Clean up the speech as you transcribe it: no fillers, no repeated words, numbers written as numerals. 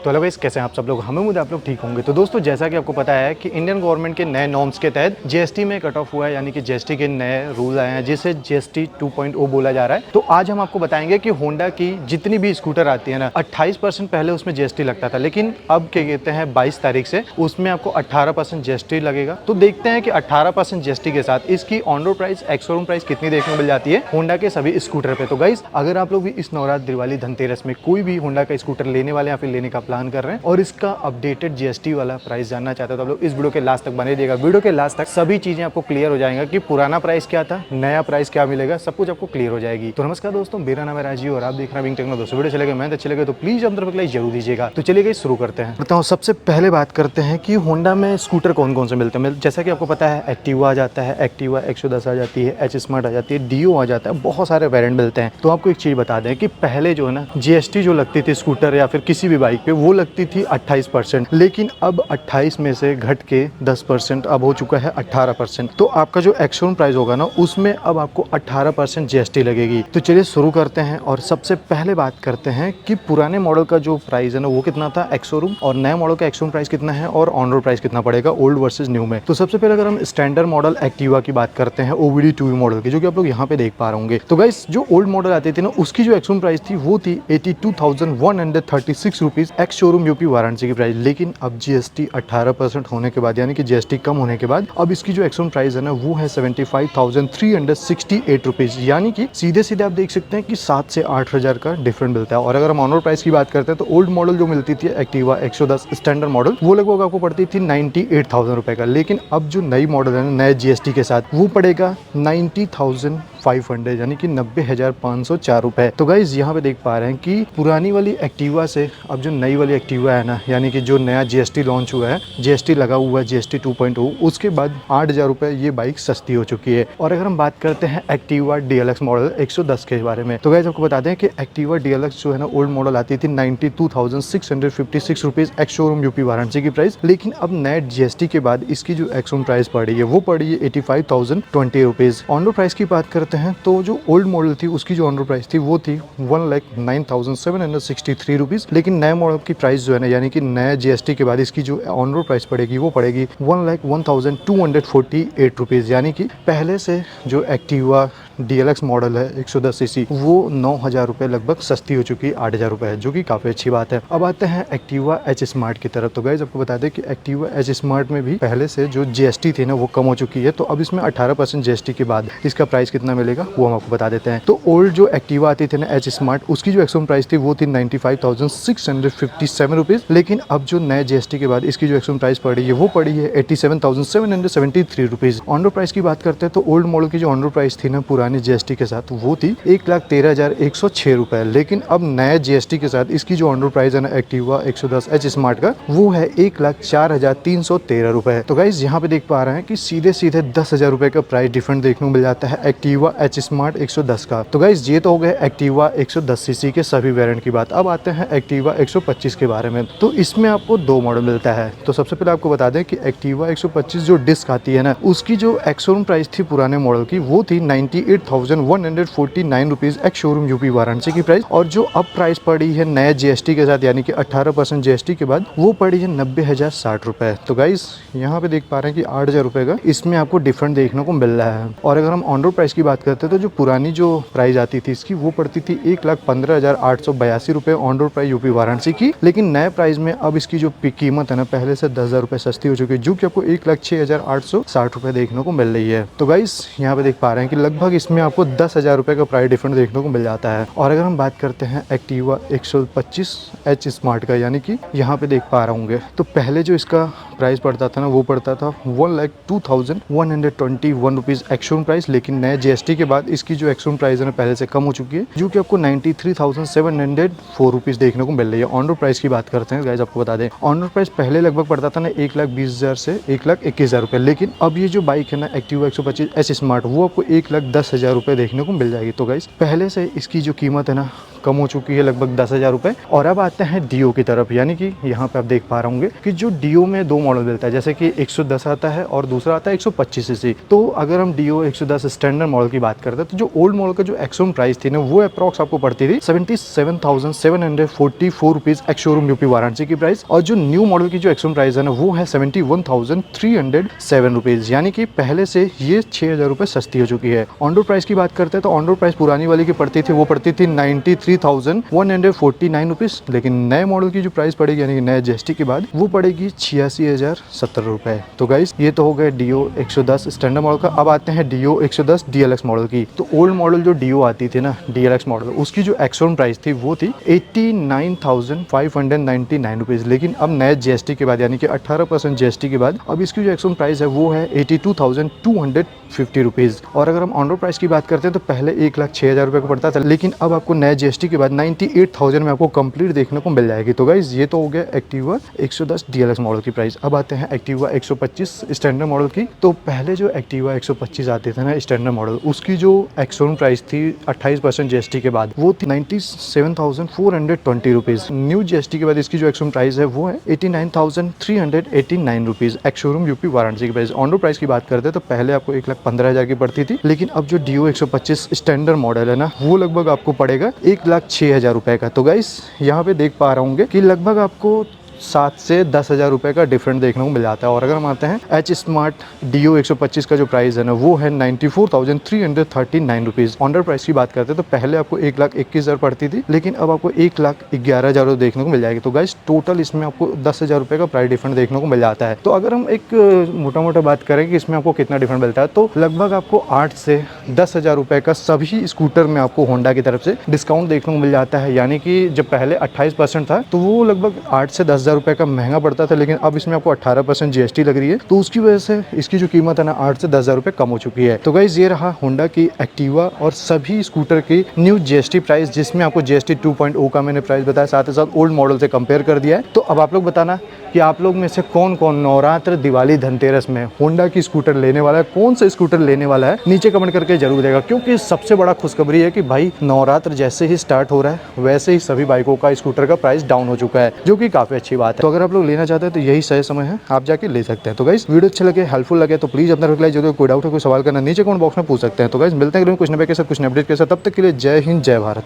तो hello guys, कैसे हैं आप सब लोग। हमें उम्मीद है आप लोग ठीक होंगे। तो दोस्तों, जैसा कि आपको पता है कि इंडियन गवर्नमेंट के नए नॉर्म्स के तहत जीएसटी में कट ऑफ हुआ है, यानी कि जीएसटी के नए रूल आए हैं जिसे जीएसटी 2.0 बोला जा रहा है। तो आज हम आपको बताएंगे कि होंडा की जितनी भी स्कूटर आती है ना, 28% पहले उसमें जीएसटी लगता था, लेकिन अब क्या कहते हैं 22 तारीख से उसमें आपको 18% जीएसटी लगेगा। तो देखते हैं कि 18% जीएसटी के साथ इसकी on road price, ex showroom price कितनी देखने को मिल जाती है होंडा के सभी स्कूटर पे। तो गाइस, अगर आप लोग भी इस नवरात्र, दिवाली, धनतेरस में कोई भी होंडा का स्कूटर लेने वाले या फिर लेने का प्लान कर रहे हैं और इसका अपडेटेड जीएसटी वाला प्राइस जानना चाहते हो तो आप लोग इस वीडियो के लास्ट तक बने रहिएगा। वीडियो के लास्ट तक सभी चीजें आपको क्लियर हो जाएंगे कि पुराना प्राइस क्या था, नया प्राइस क्या मिलेगा, सब कुछ आपको क्लियर हो जाएगी। तो नमस्कार दोस्तों, मेरा नाम है राजीव और आप देख रहे हैं विंग टेक्नो। दोस्तों, वीडियो चलेगा, मैं अच्छे लगे तो प्लीज अंदर तक लाइक जरूर दीजिएगा। तो चलिए गाइस, शुरू करते हैं। बताओ, सबसे पहले बात करते हैं कि होंडा में स्कूटर कौन कौन से मिलते हैं। जैसा कि आपको पता है, एक्टिवा आ जाता है, एक्टिवा 110 आ जाती है, एच स्मार्ट आ जाती है, डीओ आ जाता है, बहुत सारे वेरिएंट मिलते हैं। तो आपको एक चीज बता दें कि पहले जो है ना, जीएसटी जो लगती थी स्कूटर या फिर किसी भी बाइक पे, वो लगती थी 28%, लेकिन अब 28 में से घट के 10% अब हो चुका है 18%। तो आपका जो एक्स-शोरूम प्राइस होगा ना, उसमें अब आपको 18% जीएसटी लगेगी। तो चलिए शुरू करते हैं और सबसे पहले बात करते हैं कि पुराने मॉडल का जो प्राइस है ना, वो कितना था एक्स-शोरूम, और नए मॉडल का एक्स-शोरूम प्राइस कितना है और ऑन रोड प्राइस कितना पड़ेगा ओल्ड वर्सेस न्यू में। तो सबसे पहले अगर हम स्टैंडर्ड मॉडल एक्टिवा की बात करते हैं, ओवीडी 2 मॉडल की, जो कि आप लोग यहाँ पे देख पा रहे होंगे। तो गाइस, जो ओल्ड मॉडल आती थी ना, उसकी जो एक्स-शोरूम प्राइस थी वो थी 82,136 rupees ex showroom UP Varanasi की प्राइस। लेकिन अब जीएसटी 18% होने के बाद, यानी कि जीएसटी कम होने के बाद, अब इसकी जो एक्स-शोरूम प्राइस है ना, वो है 75,368 रुपीज। यानी कि सीधे सीधे आप देख सकते हैं कि 7 से 8 हज़ार का डिफरेंट मिलता है। और अगर हम ऑन रोड प्राइस की बात करते हैं तो ओल्ड मॉडल जो मिलती थी एक्टिवा 110 स्टैंडर्ड मॉडल, वो लगभग आपको पड़ती थी 98,000 रुपए का। लेकिन अब जो नई मॉडल है ना, नए जीएसटी के साथ, वो पड़ेगा 90,500, यानी कि 90,504 रुपए। तो गाइज, यहाँ पे देख पा रहे हैं कि पुरानी वाली एक्टिवा से अब जो नई वाली एक्टिवा है ना, यानी कि जो नया जीएसटी लॉन्च हुआ है, जीएसटी लगा हुआ है, जीएसटी 2.0, उसके बाद 8,000 रुपए ये बाइक सस्ती हो चुकी है। और अगर हम बात करते हैं एक्टिवा डीएलएक्स मॉडल 110 के बारे में, तो गाइस आपको बता दें कि एक्टिवा डीएलएक्स जो है ना, ओल्ड मॉडल आती थी 92,656 rupees ex showroom UP Varanasi की प्राइस। लेकिन अब नए जीएसटी के बाद इसकी जो एक्स शोरूम प्राइस पड़ी है, वो पड़ी है 85,020 रुपीज। ऑन रोड प्राइस की बात करते हैं तो जो ओल्ड मॉडल थी उसकी जो ऑन रोड प्राइस थी वो थी 1,09,763 रुपीज। लेकिन नए मॉडल की प्राइस जो है ना, यानी कि नए जीएसटी के बाद इसकी जो ऑन रोड प्राइस पड़ेगी वो पड़ेगी 1,01,248 रुपीज। यानी कि पहले से जो एक्टिवा डीएलएक्स मॉडल है 110 सीसी, वो 9,000 रुपए लगभग सस्ती हो चुकी है, 8,000 रुपए है, जो कि काफी अच्छी बात है। अब आते हैं एक्टिवा एच स्मार्ट की तरफ। तो गाइस, आपको बता दें कि एक्टिवा एच स्मार्ट में भी पहले से जो जीएसटी थी ना, वो कम हो चुकी है। तो अब इसमें 18% जीएसटी के बाद इसका प्राइस कितना मिलेगा वो हम आपको बता देते हैं। तो ओल्ड जो एक्टिवा आती थी ना एच स्मार्ट, उसकी जो एक्स-शोरूम प्राइस थी वो थी 95,657 रुपीज। लेकिन अब जो नए जीएसटी के बाद इसकी जो एक्स-शोरूम प्राइस पड़ी है वो पड़ी है 87,773 रुपीज। ऑन रोड प्राइस की बात करते हैं तो ओल्ड मॉडल की जो ऑन रोड प्राइस थी ना, पुरानी जीएसटी के साथ, वो थी 1,13,106 रुपए। लेकिन अब नए जीएसटी के साथ इसकी जो ऑन रोड प्राइस है ना, एक्टिवा 110 एच स्मार्ट का, वो है 1,04,313 रुपए। तो गाइस, यहाँ पे देख पा रहे हैं कि सीधे सीधे 10,000 रुपए का प्राइस डिफरेंट देखने को मिल जाता है एक्टिवा एच स्मार्ट 110 का। तो गाइस, ये तो हो गया एक्टिवा 110 सीसी के सभी वेरिएंट की बात। अब आते हैं एक्टिवा 125 के बारे में। तो इसमें आपको दो मॉडल मिलता है। तो सबसे पहले आपको बता दें कि एक्टिवा 125 जो डिस्क आती है ना, उसकी जो एक्स शोरूम प्राइस थी पुराने मॉडल की, वो थी 98,149 rupees ex showroom UP Varanasi की प्राइस। और जो अब प्राइस पड़ी है नए जीएसटी के साथ, यानी कि 18% जीएसटी के बाद, वो पड़ी है 90,060 रुपए। तो गाइस, यहाँ पे देख पा रहे हैं कि 8,000 रुपए का इसमें आपको डिफरेंट देखने को मिल रहा है। और अगर हम ऑन रोड प्राइस की बात करते हैं तो जो पुरानी जो प्राइस आती थी इसकी, वो पड़ती थी 1,15,882 रुपए on road price UP Varanasi की। लेकिन नए प्राइस में अब इसकी जो कीमत है ना, पहले से 10,000 रुपए सस्ती हो चुकी है, जो कि आपको 1,06,860 रुपए देखने को मिल रही है। तो गाइस, यहाँ पे देख पा रहे हैं कि लगभग इसमें आपको 10,000 रुपए का प्राइस डिफरेंट देखने को मिल जाता है। और अगर हम बात करते हैं एक्टिवा 125 एच स्मार्ट का, यानी कि यहाँ पे देख पा रहे होंगे, तो पहले जो इसका प्राइस पड़ता था ना, वो पड़ता था 1,02,121 रुपीज एक्स शोरूम प्राइस। लेकिन नए जीएसटी के बाद इसकी जो एक्स शोरूम प्राइस है ना, पहले से कम हो चुकी है, जो कि आपको 93,704 रुपीज देखने को मिल रही है। ऑन रोड प्राइस की बात करते हैं गाइस, आपको बता दें ऑन रोड प्राइस पहले लगभग पड़ता था ना 1,20,000 से 1,21,000 रुपए। लेकिन अब ये जो बाइक है ना एक्टिवा 125 एच स्मार्ट, वो आपको 1,10,000 रुपए देखने को मिल जाएगी। तो गाइस, पहले से इसकी जो कीमत है ना कम हो चुकी है लगभग 10,000 रुपये। और अब आते हैं डियो की तरफ, यानी कि यहाँ पे आप देख पा रहे होंगे कि जो डियो में दो मॉडल मिलता है, जैसे कि 110 आता है और दूसरा आता है 125 सीसी। तो अगर हम डियो 110 स्टैंडर्ड मॉडल की बात करते हैं तो जो ओल्ड मॉडल का जो एक्सशोरूम प्राइस थी ना, वो अप्रॉक्स आपको पड़ती थी 77,744 रुपीज एक्सशोरूम यूपी वाराणसी की प्राइस। और जो न्यू मॉडल की जो एक्सशोरूम प्राइस है ना, वो है 71,307 रुपीज, यानी कि पहले से ये 6,000 रुपये सस्ती हो चुकी है। ऑन रोड प्राइस की बात करते हैं तो ऑन रोड प्राइस पुरानी वाली की पड़ती थी, वो पड़ती थी 93,149 रुपीज, लेकिन नए मॉडल की जो प्राइस पड़ेगी यानी कि नए जीएसटी के बाद वो पड़ेगी 86,070 रुपए। तो गाइस ये तो हो गए डियो 110 स्टैंडर्ड मॉडल का। अब आते हैं डियो 110 डीएलएक्स मॉडल की। तो ओल्ड मॉडल जो डियो आती थी ना, डीएलएक्स मॉडल, उसकी जो एक्सशोरूम प्राइस थी वो थी 89,599 रुपीज, लेकिन अब नए जीएसटी के बाद यानी कि 18% जीएसटी के बाद अब इसकी जो एक्सशोरूम प्राइस है वो है 82,250 रुपीज। और अगर हम ऑन रोड प्राइस की बात करते हैं तो पहले 1,06,000 रुपये को पड़ता था, लेकिन अब आपको नए जीएसटी के बाद 98,000 में आपको कंप्लीट देखने को मिल जाएगी। तो गाइज ये तो हो गया एक्टिवा 110 डीएलएक्स मॉडल की प्राइस। अब आते हैं एक्टिवा 125 स्टैंडर्ड मॉडल की। तो पहले जो एक्टिवा 125 आते थे ना स्टैंडर्ड मॉडल, उसकी जो एक्सशोरूम प्राइस थी 28% जीएसटी के बाद वो थी 97,420 रुपीज। न्यू जीएसटी के बाद इसकी जो एक्सशोरूम प्राइस है वो है 89,389 रुपीज एक्सशोरूम यूपी वाराणसी की प्राइस। ऑन रोड प्राइस की बात करते हैं तो पहले आपको 1,15,000 की पड़ती थी, लेकिन अब जो डियो 125 स्टैंडर्ड मॉडल है ना, वो लगभग आपको पड़ेगा 1,06,000 रुपए का। तो गाइस यहाँ पे देख पा रहे होंगे कि लगभग आपको 7 से 10,000 रुपए का डिफरेंट देखने को मिल जाता है। और अगर हम आते हैं एच स्मार्ट डियो 125 का जो प्राइस है ना, वो है 94,339 रुपीज। ऑन रोड प्राइस की बात करते हैं तो पहले आपको 1,21,000 पड़ती थी, लेकिन अब आपको 1,11,000 देखने को मिल जाएगी। तो गाइस टोटल इसमें आपको 10,000 रुपए का प्राइस डिफरेंट देखने को मिल जाता है। तो अगर हम एक मोटा मोटा बात करें कि इसमें आपको कितना डिफरेंट मिलता है, तो लगभग आपको 8 से 10,000 रुपए का सभी स्कूटर में आपको होंडा की तरफ से डिस्काउंट देखने को मिल जाता है। यानी कि जब पहले 28% था तो वो लगभग 8 से 10,000 रुपए का महंगा पड़ता था, लेकिन अब इसमें आपको 18% जीएसटी लग रही है, तो उसकी वजह से इसकी जो कीमत है ना 8 से 10,000 रुपए कम हो चुकी है। तो गाइस ये रहा होंडा की एक्टिवा और सभी स्कूटर की न्यू जीएसटी प्राइस, जिसमें आपको जीएसटी 2.0 का मैंने प्राइस बताया, साथ ही साथ ओल्ड मॉडल से कंपेयर कर दिया है। तो अब आप लोग बताना कि आप लोग में से कौन कौन नवरात्र, दिवाली, धनतेरस में होंडा की स्कूटर लेने वाला है, कौन सा स्कूटर लेने वाला है, नीचे कमेंट करके जरूर देगा। क्योंकि सबसे बड़ा खुशखबरी है कि भाई नवरात्र जैसे ही स्टार्ट हो रहा है वैसे ही सभी बाइकों का स्कूटर का प्राइस डाउन हो चुका है, जो कि काफी अच्छी बात है। तो अगर आप लोग लेना चाहते हैं तो यही सही समय है, आप जाके ले सकते हैं। तो गाइस वीडियो अच्छा लगे, हेल्पफुल लगे तो प्लीज अपना रिप्लाई जो कोई डाउट है, कोई सवाल करना नीचे कमेंट बॉक्स में पूछ सकते हैं। तो गाइस मिलते हैं कुछ नए के साथ, कुछ अपडेट के साथ। तब तक के लिए जय हिंद, जय भारत।